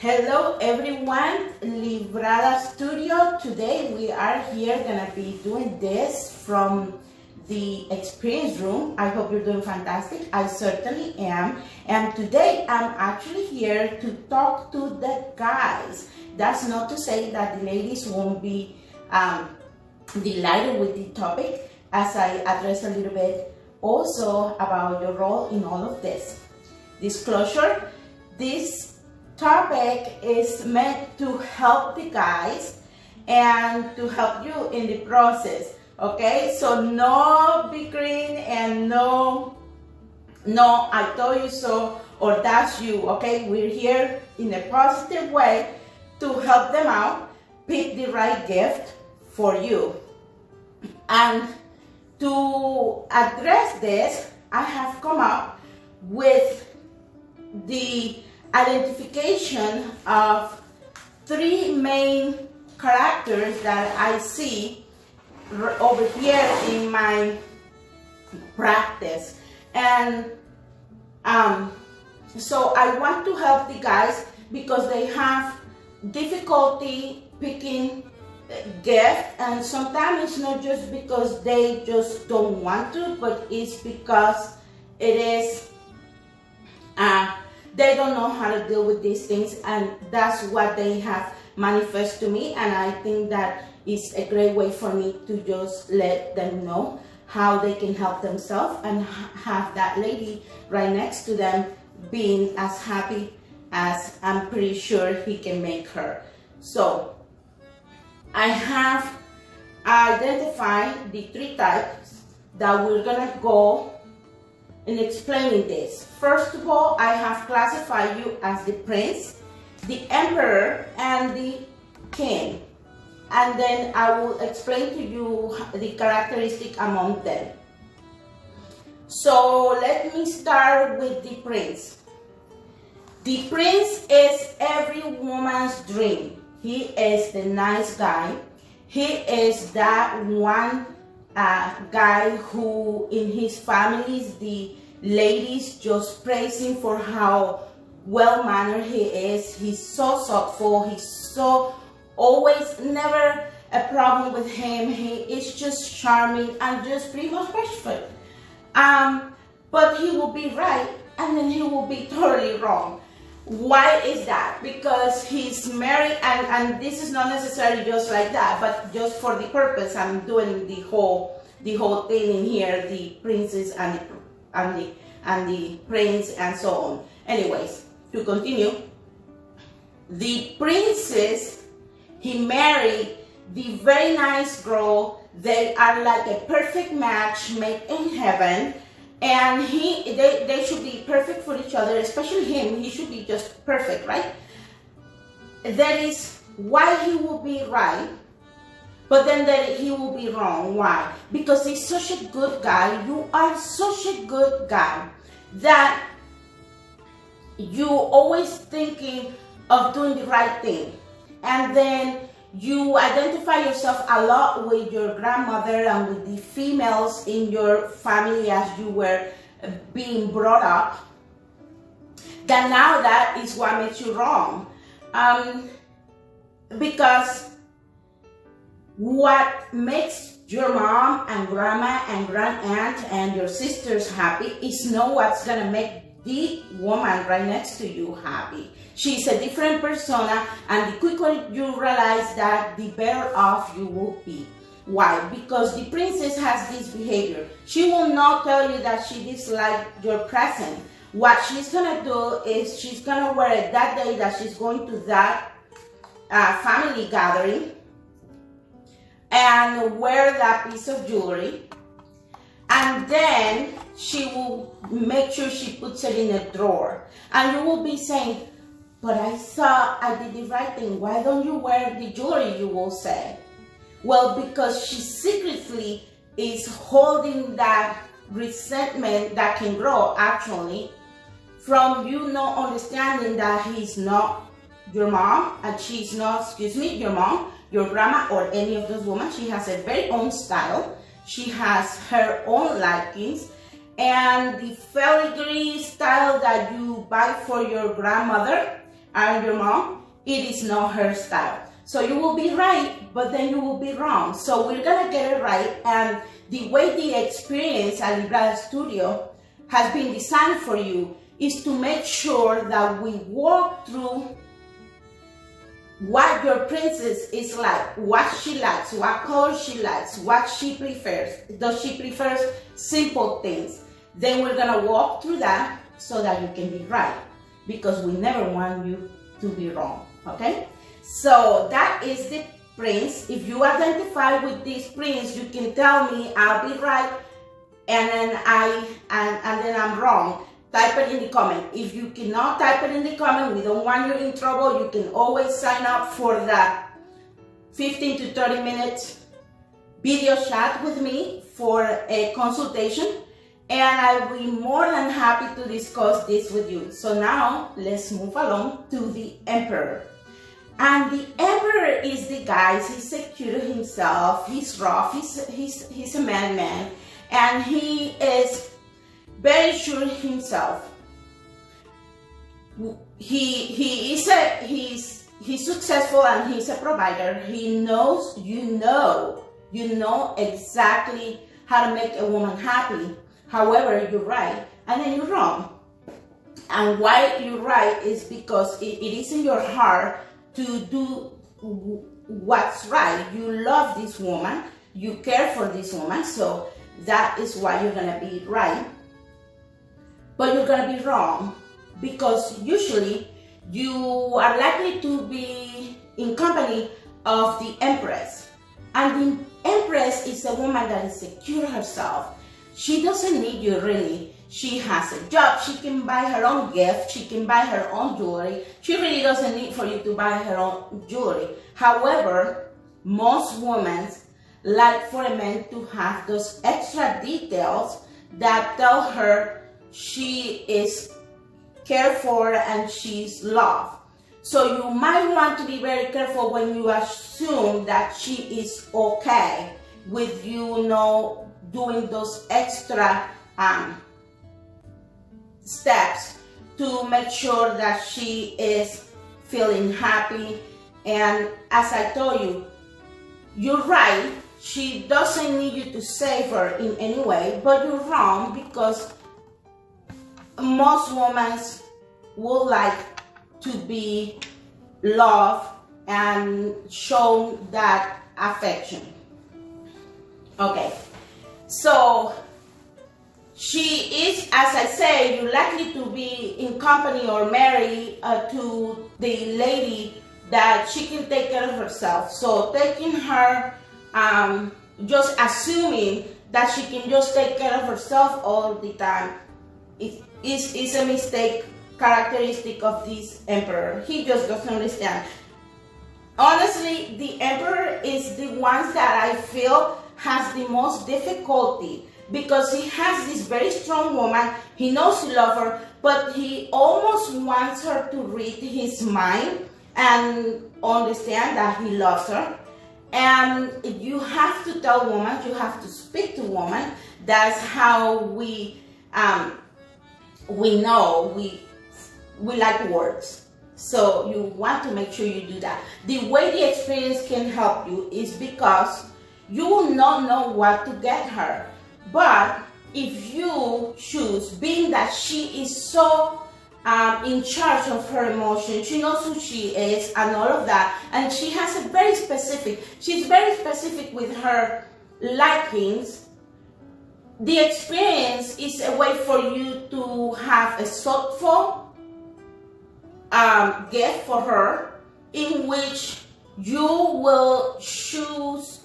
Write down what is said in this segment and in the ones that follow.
Hello everyone, Librada Studio. Today we are here gonna be doing this from the experience room. I hope you're doing fantastic. I certainly am. And today I'm actually here to talk to the guys. That's not to say that the ladies won't be delighted with the topic, as I address a little bit also about your role in all of this. Disclosure, this topic is meant to help the guys and to help you in the process, okay? So no bickering and no I told you so or that's you, okay? We're here in a positive way to help them out, pick the right gift for you. And to address this, I have come up with the identification of three main characters that I see over here in my practice. And so I want to help the guys because they have difficulty picking gift, and sometimes it's not just because they just don't want to, but it's because it is they don't know how to deal with these things, and that's what they have manifest to me. And I think that is a great way for me to just let them know how they can help themselves and have that lady right next to them being as happy as I'm pretty sure he can make her. So I have identified the three types that we're gonna go in explaining this. First of all, I have classified you as the prince, the emperor, and the king. And then I will explain to you the characteristic among them. So let me start with the prince. The prince is every woman's dream. He is the nice guy. He is that one guy who in his families the ladies just praise him for how well-mannered he is. He's so thoughtful. He's so always never a problem with him. He is just charming and just pretty much perfect. But he will be right and then he will be totally wrong. Why is that? Because he's married, and this is not necessarily just like that, but just for the purpose, I'm doing the whole thing in here, the princess and the prince and so on. Anyways, to continue, the princess, he married the very nice girl. They are like a perfect match made in heaven. And they should be perfect for each other, especially him. He should be just perfect, right? That is why he will be right, but then that he will be wrong. Why? Because he's such a good guy. You are such a good guy that you always thinking of doing the right thing. And then you identify yourself a lot with your grandmother and with the females in your family as you were being brought up. That now that is what makes you wrong. Because what makes your mom and grandma and grandaunt and your sisters happy is not what's gonna make the woman right next to you happy. She's a different persona, and the quicker you realize that, the better off you will be. Why? Because the princess has this behavior. She will not tell you that she dislikes your present. What she's gonna do is she's gonna wear it that day that she's going to that family gathering and wear that piece of jewelry. And then she will make sure she puts it in a drawer. And you will be saying, but I thought I did the right thing. Why don't you wear the jewelry, you will say. Well, because she secretly is holding that resentment that can grow actually from you not understanding that he's not your mom and she's not, your mom, your grandma, or any of those women. She has a very own style. She has her own likings, and the filigree style that you buy for your grandmother and your mom, it is not her style. So you will be right, but then you will be wrong. So we're gonna get it right, and the way the experience at Libra Studio has been designed for you is to make sure that we walk through what your princess is like, what she likes, what color she likes, what she prefers. Does she prefers simple things? Then we're gonna walk through that so that you can be right, because we never want you to be wrong, okay? So that is the prince. If you identify with this prince, you can tell me I'll be right, and then I'm wrong. Type it in the comment. If you cannot type it in the comment, we don't want you in trouble. You can always sign up for the 15 to 30 minutes video chat with me for a consultation, and I will be more than happy to discuss this with you. So now let's move along to the Emperor. And the Emperor is the guy, he's secure himself, he's rough, he's a man, and he is very sure himself. He's successful and he's a provider. He knows, you know exactly how to make a woman happy. However, you're right and then you're wrong. And why you're right is because it is in your heart to do what's right. You love this woman, you care for this woman, so that is why you're gonna be right. But you're gonna be wrong, because usually you are likely to be in company of the Empress. And the Empress is a woman that is secure herself. She doesn't need you really. She has a job, she can buy her own gift, she can buy her own jewelry. She really doesn't need for you to buy her own jewelry. However, most women like for a man to have those extra details that tell her she is cared for and she's loved. So you might want to be very careful when you assume that she is okay with you doing those extra steps to make sure that she is feeling happy. And as I told you, you're right, she doesn't need you to save her in any way, but you're wrong, because most women would like to be loved and shown that affection. Okay, so she is, as I say, you're likely to be in company or married to the lady that she can take care of herself. So taking her, just assuming that she can just take care of herself all the time is a mistake characteristic of this Emperor. He just doesn't understand. Honestly, the Emperor is the one that I feel has the most difficulty, because he has this very strong woman. He knows he loves her, but he almost wants her to read his mind and understand that he loves her. And you have to tell women, you have to speak to women. That's how we know we like words. So you want to make sure you do that. The way the experience can help you is because you will not know what to get her. But if you choose, being that she is so in charge of her emotions, she knows who she is and all of that, and she has a very specific, she's very specific with her likings. The experience is a way for you to have a thoughtful gift for her, in which you will choose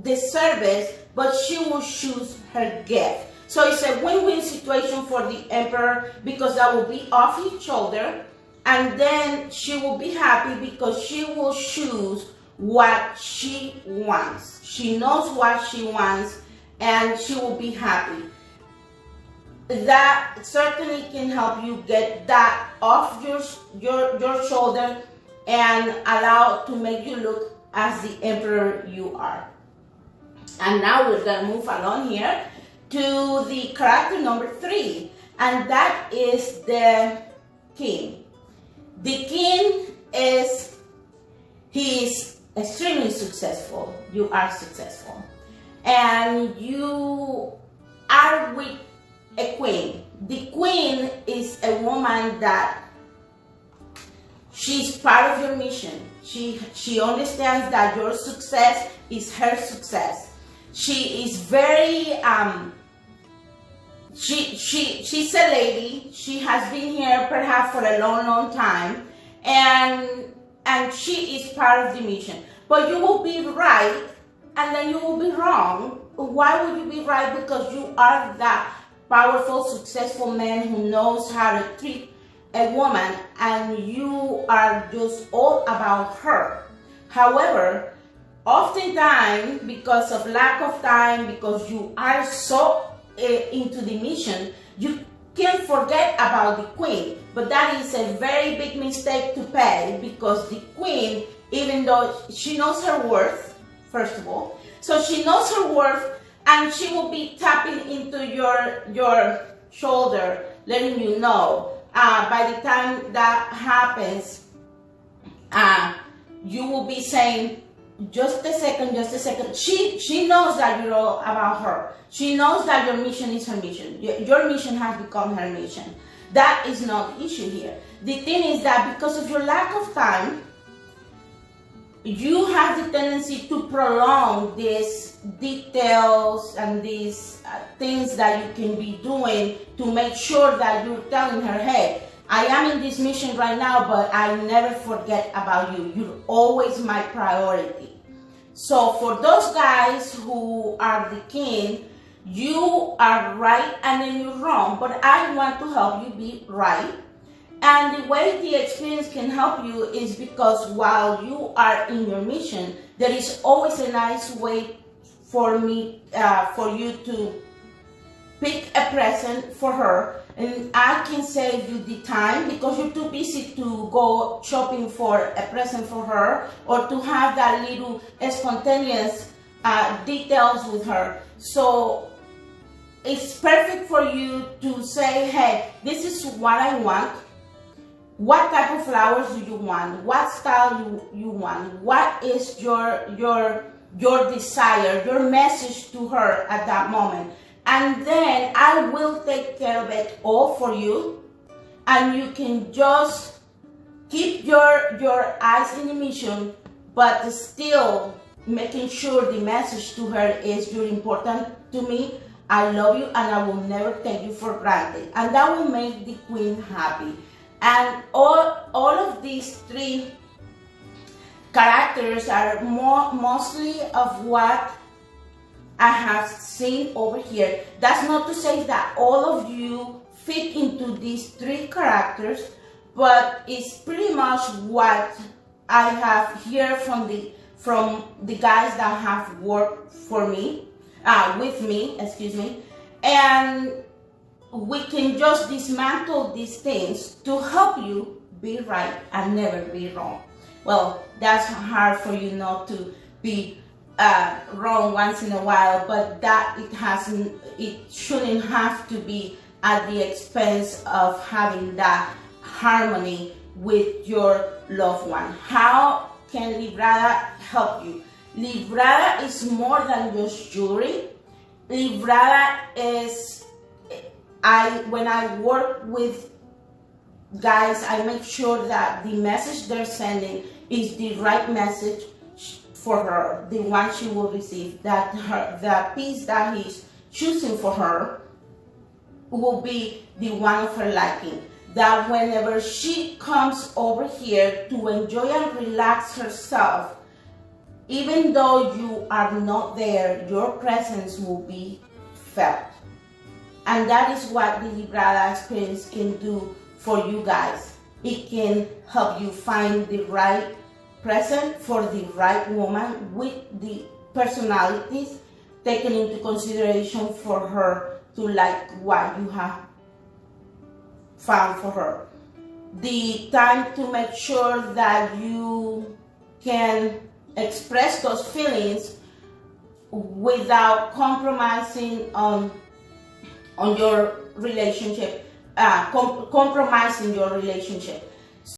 the service, but she will choose her gift. So it's a win-win situation for the Emperor, because that will be off his shoulder, and then she will be happy because she will choose what she wants. She knows what she wants, and she will be happy. That certainly can help you get that off your shoulder and allow to make you look as the Emperor you are. And now we're going to move along here to the character number 3, and that is the King. The king is, he is extremely successful. You are successful. And you are with a queen. The queen is a woman that she's part of your mission. She understands that your success is her success. She is very she's a lady. She has been here perhaps for a long time, and she is part of the mission. But you will be right, and then you will be wrong. Why would you be right? Because you are that powerful, successful man who knows how to treat a woman, and you are just all about her. However, oftentimes, because of lack of time, because you are so into the mission, you can forget about the queen. But that is a very big mistake to pay, because the queen, even though she knows her worth, first of all, so she knows her worth, and she will be tapping into your shoulder, letting you know. By the time that happens, you will be saying, just a second, just a second. She knows that you're all about her. She knows that your mission is her mission. Your mission has become her mission. That is not the issue here. The thing is that because of your lack of time, you have the tendency to prolong these details and these things that you can be doing to make sure that you're telling her, hey, I am in this mission right now, but I never forget about you. You're always my priority. So for those guys who are the king, you are right and then you're wrong, but I want to help you be right. And the way the experience can help you is because while you are in your mission, there is always a nice way for you to pick a present for her. And I can save you the time because you're too busy to go shopping for a present for her or to have that little spontaneous details with her. So it's perfect for you to say, hey, this is what I want. What type of flowers do you want? What style you want? What is your desire, your message to her at that moment? And then I will take care of it all for you. And you can just keep your eyes in the mission, but still making sure the message to her is, you're important to me, I love you, and I will never take you for granted. And that will make the queen happy. And all of these three characters are mostly of what I have seen over here. That's not to say that all of you fit into these three characters, but it's pretty much what I have heard from the guys that have worked for me, with me, excuse me, and we can just dismantle these things to help you be right and never be wrong. Well, that's hard for you not to be wrong once in a while, but that it shouldn't have to be at the expense of having that harmony with your loved one. How can Librada help you? Librada is more than just jewelry. Librada is, when I work with guys, I make sure that the message they're sending is the right message for her, the one she will receive, that the piece that he's choosing for her will be the one of her liking. That whenever she comes over here to enjoy and relax herself, even though you are not there, your presence will be felt. And that is what the Librada experience can do for you guys. It can help you find the right present for the right woman with the personalities taken into consideration for her to like what you have found for her. The time to make sure that you can express those feelings without compromising on your relationship, compromising your relationship.